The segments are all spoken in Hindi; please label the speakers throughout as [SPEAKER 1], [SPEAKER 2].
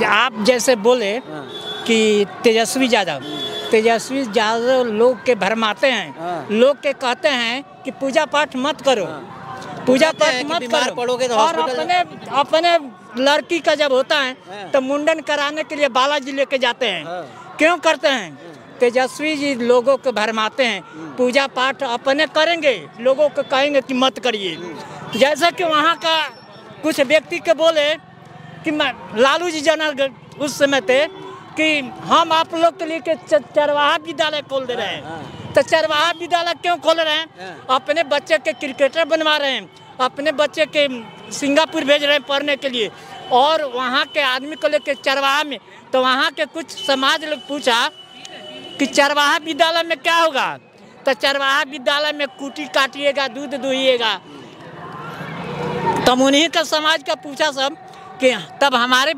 [SPEAKER 1] आप जैसे बोले कि तेजस्वी यादव लोग के भरमाते हैं, लोग के कहते हैं कि पूजा पाठ मत करो, पूजा पाठ मत करो, और अपने लड़की का जब होता है तो मुंडन कराने के लिए बालाजी लेके जाते हैं। क्यों करते हैं? तेजस्वी जी लोगों को भरमाते हैं, पूजा पाठ अपने करेंगे, लोगों को कहेंगे कि मत करिए। जैसे कि वहाँ का कुछ व्यक्ति के बोले कि लालू जी जना उस समय थे कि हम आप लोग के लिए चरवाहा विद्यालय खोल दे रहे हैं। तो चरवाहा विद्यालय क्यों खोल रहे हैं? अपने बच्चे के क्रिकेटर बनवा रहे हैं, अपने बच्चे के सिंगापुर भेज रहे हैं पढ़ने के लिए, और वहाँ के आदमी को लेकर चरवाहा में। तो वहाँ के कुछ समाज लोग पूछा कि चरवाहा विद्यालय में क्या होगा? तो चरवाहा विद्यालय में कुटी काटिएगा, दूध दुहिएगा। तब उन्हीं का समाज का पूछा सब कि तब हमारे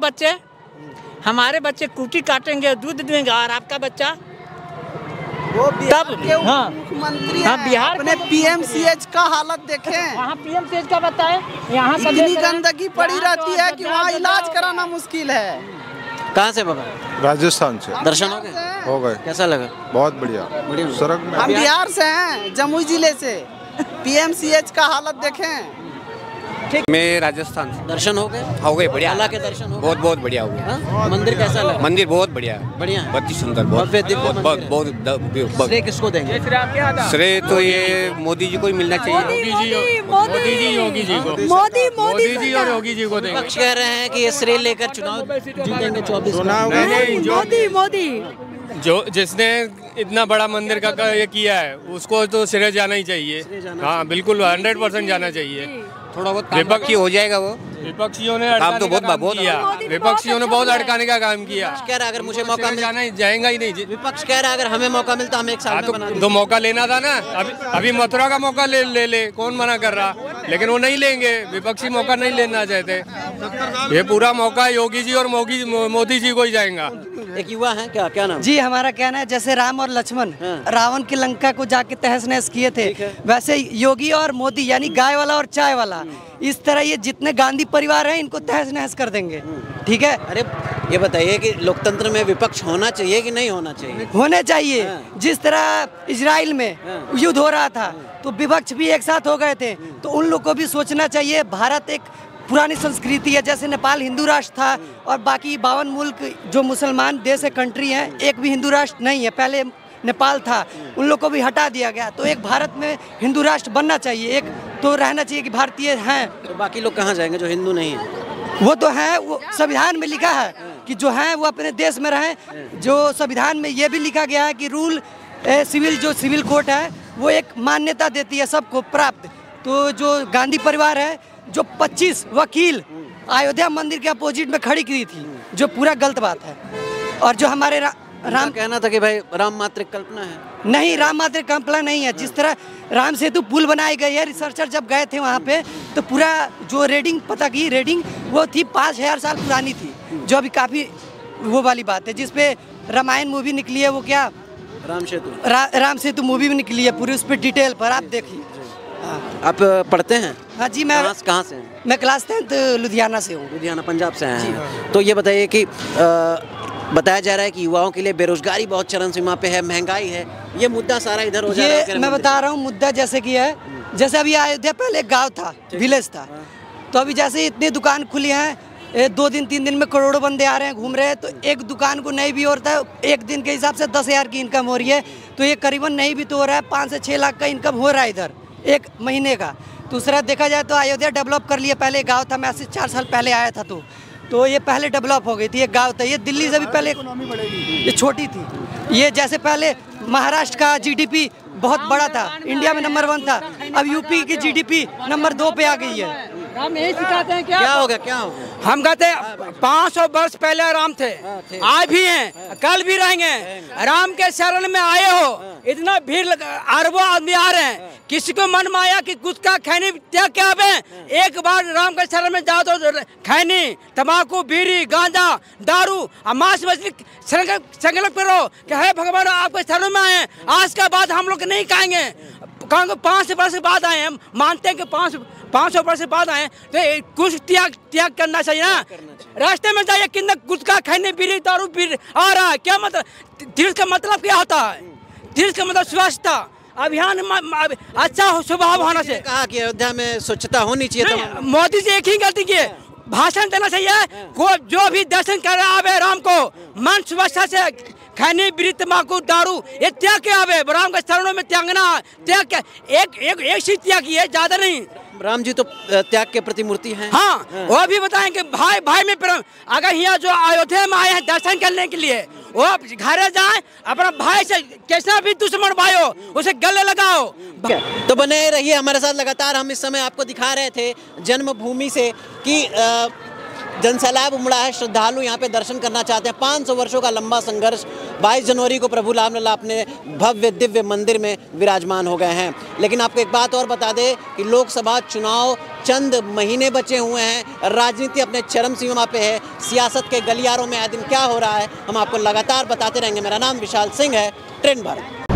[SPEAKER 1] बच्चे कुटी काटेंगे, दूध देंगे, और आपका बच्चा
[SPEAKER 2] वो
[SPEAKER 1] तब
[SPEAKER 2] मुख्यमंत्री बिहार अपने पीएमसीएच का हालत देखें।
[SPEAKER 1] वहाँ पीएमसीएच का बताए, यहाँ
[SPEAKER 2] इतनी गंदगी पड़ी रहती है कि वहाँ इलाज कराना मुश्किल है।
[SPEAKER 3] कहाँ से बाबा?
[SPEAKER 4] राजस्थान से।
[SPEAKER 3] दर्शन हो गए? कैसा लगा?
[SPEAKER 4] बहुत बढ़िया। सड़क में
[SPEAKER 2] हम बिहार से हैं, जमुई जिले से। पीएमसीएच का हालत देखें।
[SPEAKER 5] मैं राजस्थान से।
[SPEAKER 3] दर्शन हो गए? बढ़िया। अल्लाह के दर्शन हो गए?
[SPEAKER 5] बहुत बढ़िया हो गया।
[SPEAKER 3] मंदिर कैसा लगा?
[SPEAKER 5] मंदिर बहुत बढ़िया है।
[SPEAKER 3] बहुत
[SPEAKER 5] ही सुंदर, बहुत।
[SPEAKER 3] श्रेय किसको देंगे?
[SPEAKER 5] श्रेय तो ये मोदी जी को ही मिलना चाहिए।
[SPEAKER 3] मोदी जी और योगी जी को देंगे। विपक्ष कह रहे हैं कि ये श्रेय लेकर चुनाव जीतेंगे 24।
[SPEAKER 6] मोदी जो जिसने इतना बड़ा मंदिर का ये किया है उसको तो श्रेय जाना ही चाहिए। हाँ बिल्कुल 100% जाना चाहिए।
[SPEAKER 5] थोड़ा बहुत विपक्षी हो जाएगा वो।
[SPEAKER 6] विपक्षियों ने
[SPEAKER 5] काम तो बहुत
[SPEAKER 6] किया, विपक्षियों ने बहुत अड़काने का काम किया।
[SPEAKER 3] कह रहा अगर मुझे मौका मिल
[SPEAKER 6] जाना जाएगा ही नहीं।
[SPEAKER 3] विपक्ष कह रहा अगर हमें मौका मिलता हम एक साल में बना देंगे।
[SPEAKER 6] तो मौका लेना था ना। अभी मथुरा का मौका ले कौन मना कर रहा? लेकिन वो नहीं लेंगे, विपक्षी मौका नहीं लेना चाहते। ये पूरा मौका योगी जी और मोदी जी को ही जाएगा।
[SPEAKER 3] एक युवा है क्या नाम?
[SPEAKER 7] जी हमारा कहना है जैसे राम और लक्ष्मण रावण की लंका को जाके तहस नहस किए थे, वैसे योगी और मोदी यानी गाय वाला और चाय वाला, इस तरह ये जितने गांधी परिवार हैं इनको तहस नहस कर देंगे। ठीक है?
[SPEAKER 3] अरे ये बताइए कि लोकतंत्र में विपक्ष होना चाहिए कि नहीं होना चाहिए?
[SPEAKER 7] होने चाहिए। जिस तरह इजराइल में युद्ध हो रहा था तो विपक्ष भी एक साथ हो गए थे, तो उन लोग को भी सोचना चाहिए। भारत एक पुरानी संस्कृति है, जैसे नेपाल हिंदू राष्ट्र था और बाकी 52 मुल्क जो मुसलमान देश है, कंट्री हैं, एक भी हिंदू राष्ट्र नहीं है। पहले नेपाल था, उन लोग को भी हटा दिया गया। तो एक भारत में हिंदू राष्ट्र बनना चाहिए, एक तो रहना चाहिए कि भारतीय हैं।
[SPEAKER 3] तो बाकी लोग कहाँ जाएंगे जो हिंदू नहीं है?
[SPEAKER 7] वो तो है, वो संविधान में लिखा है कि जो हैं वो अपने देश में रहें। जो संविधान में ये भी लिखा गया है कि सिविल कोर्ट है वो एक मान्यता देती है सबको प्राप्त। तो जो गांधी परिवार है, जो 25 वकील अयोध्या मंदिर के अपोजिट में खड़ी की थी, जो पूरा गलत बात है। और जो हमारे राम
[SPEAKER 3] कहना था कि भाई राम मात्र कल्पना है।
[SPEAKER 7] नहीं, राम मात्र कल्पना नहीं है। जिस तरह राम सेतु पुल बनाई गई है, रिसर्चर जब गए थे वहाँ पे तो पूरा जो रेडिंग पता की रेडिंग वो थी 5000 साल पुरानी थी, जो अभी काफ़ी वो वाली बात है। जिसपे रामायण मूवी निकली है, वो क्या राम सेतु मूवी भी निकली है पूरी, उस पर डिटेल पर आप देखिए।
[SPEAKER 3] आप पढ़ते हैं?
[SPEAKER 7] हाँ जी। मैं
[SPEAKER 3] कहाँ से?
[SPEAKER 7] मैं क्लास 10th लुधियाना से हूँ।
[SPEAKER 3] लुधियाना पंजाब से हैं। तो ये बताइए कि बताया जा रहा है कि युवाओं के लिए बेरोजगारी बहुत चरम सीमा पे है, महंगाई है, ये मुद्दा सारा इधर हो जा रहा है।
[SPEAKER 7] मैं बता रहा हूँ मुद्दा जैसे कि है, जैसे अभी अयोध्या पहले एक गाँव था, विलेज था, तो अभी जैसे इतनी दुकान खुली हैं, 2 दिन 3 दिन में करोड़ों बंदे आ रहे हैं, घूम रहे हैं। तो एक दुकान को नहीं भी होता है, एक दिन के हिसाब से 10,000 की इनकम हो रही है, तो ये करीबन नहीं भी तो हो रहा है 5 से 6 लाख का इनकम हो रहा है इधर एक महीने का। दूसरा देखा जाए तो अयोध्या डेवलप कर लिया। पहले गाँव था, मैं से 4 साल पहले आया था, तो ये पहले डेवलप हो गई थी। एक गांव था, ये दिल्ली से भी पहले ये छोटी थी। ये जैसे पहले महाराष्ट्र का जीडीपी बहुत बड़ा था, इंडिया में नंबर 1 था, अब यूपी की जीडीपी नंबर 2 पे आ गई है।
[SPEAKER 1] हम यही सिखाते हैं। क्या
[SPEAKER 3] हो गया?
[SPEAKER 1] हम कहते हैं 500 वर्ष पहले राम थे, आज भी हैं, कल भी रहेंगे। राम के शरण में आए हो, इतना भीड़ अरबों आदमी आ रहे हैं, किसी को मन में आया कि गुटखा खैनी त्याग के आवे। एक बार राम के शरण में जाओ तो खैनी, तम्बाकू, बीड़ी, गांजा, दारू और मांस मछली संकल्प करो कि हे भगवान आपके शरण में आए, आज के बाद हम लोग नहीं खाएंगे।
[SPEAKER 7] 5 वर्ष बाद आए हैं, मानते हैं कि 500 वर्ष बाद आए हैं, तो कुछ त्याग करना चाहिए ना। रास्ते में जाइए, कितना गुटखा खाने बीड़ी दारू पी आ रहा है, क्या मतलब? तीर्थ का मतलब क्या होता है? तीर्थ का मतलब स्वच्छता अभियान, अच्छा स्वभाव होना चाहिए।
[SPEAKER 3] कहा कि अयोध्या में स्वच्छता होनी चाहिए।
[SPEAKER 7] मोदी जी एक ही गलती किए, भाषण देना चाहिए। को जो भी दर्शन कर रहा है राम को मन स्वच्छता से, खैनी बीड़ी तम्बाकू दारू ये त्याग के आवे, राम के चरणों में त्यागना, त्याग के एक चीज त्याग की है, ज्यादा नहीं।
[SPEAKER 3] राम जी तो त्याग के प्रतिमूर्ति हैं।
[SPEAKER 7] हाँ, वो भी बताएं कि भाई भाई में प्रेम। अगर यहाँ जो अयोध्या में आए हैं दर्शन करने के लिए, वो घर जाए, अपना भाई से कैसा भी दुश्मन भाई हो उसे गले लगाओ।
[SPEAKER 3] तो बने रहिए हमारे साथ लगातार। हम इस समय आपको दिखा रहे थे जन्मभूमि से कि जनसैलाब उमड़ा है, श्रद्धालु यहाँ पे दर्शन करना चाहते हैं। 500 वर्षों का लंबा संघर्ष, 22 जनवरी को प्रभु रामलला अपने भव्य दिव्य मंदिर में विराजमान हो गए हैं। लेकिन आपको एक बात और बता दें कि लोकसभा चुनाव चंद महीने बचे हुए हैं, राजनीति अपने चरम सीमा पे है, सियासत के गलियारों में आए दिन क्या हो रहा है हम आपको लगातार बताते रहेंगे। मेरा नाम विशाल सिंह है, ट्रेंड भारत।